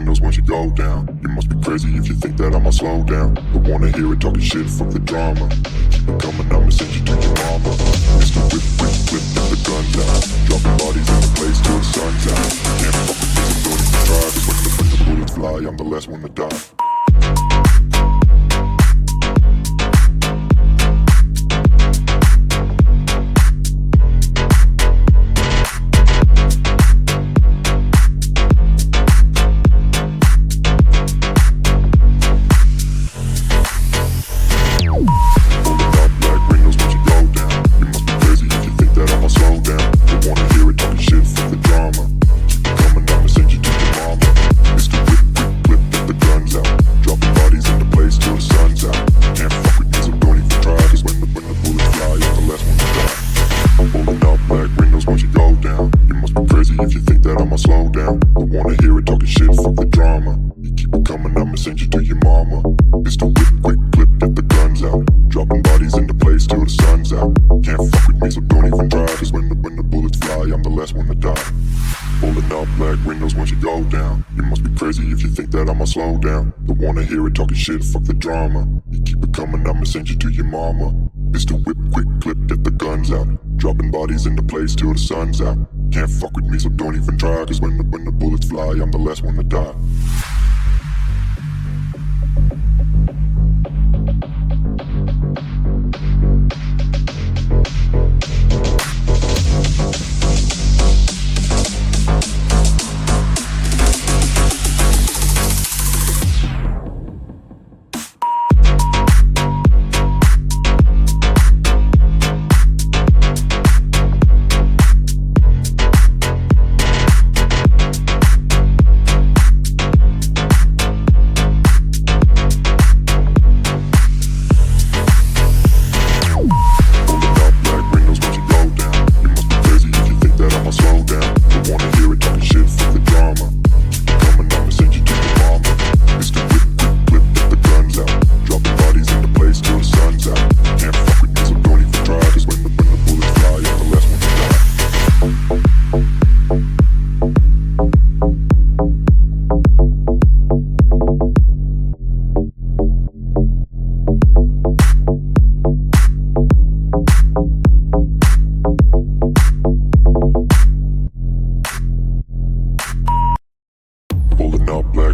windows once you go down. You must be crazy if you think that I'ma slow down. Don't wanna hear it talking shit, fuck the drama. Keep it coming, I'ma send you to your mama. Mr. Whip, whip, whip, get the guns out. Dropping bodies in the place till the sun's out. Can't fuck with me, so don't even try. Cause when the bullets fly, I'm the last one to die. If you think that I'ma slow down, don't wanna hear it talking shit, fuck the drama. You keep it coming, I'ma send you to your mama. Mr. Whip, quick clip, get the guns out. Dropping bodies into place till the sun's out. Can't fuck with me, so don't even try. Cause when the bullets fly, I'm the last one to die. Pulling up black windows once you go down. You must be crazy if you think that I'ma slow down. Don't wanna hear it talking shit, fuck the drama. You keep it coming, I'ma send you to your mama. Mr. Whip, quick clip, get the guns out. Dropping bodies into place till the sun's out. Can't fuck with me, so don't even try. Cause when the bullets fly, I'm the last one to die.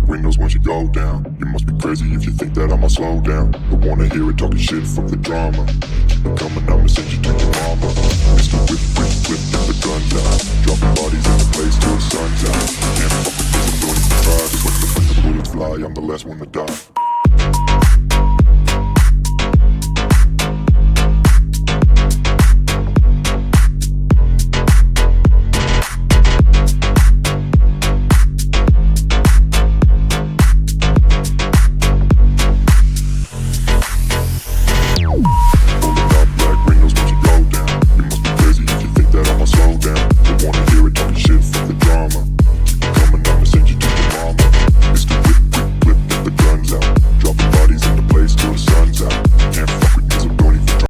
Windows once you go down. You must be crazy if you think that I'ma slow down. Don't wanna hear it talking shit, fuck the drama. Keep it coming, I'ma send you to your mama. Mr. Whip, whip, whip, get the guns out. Dropping bodies in the place till the sun's out. Can't fuck with this, I'm doing it for try. Cause when the bullets fly, I'm the last one to die.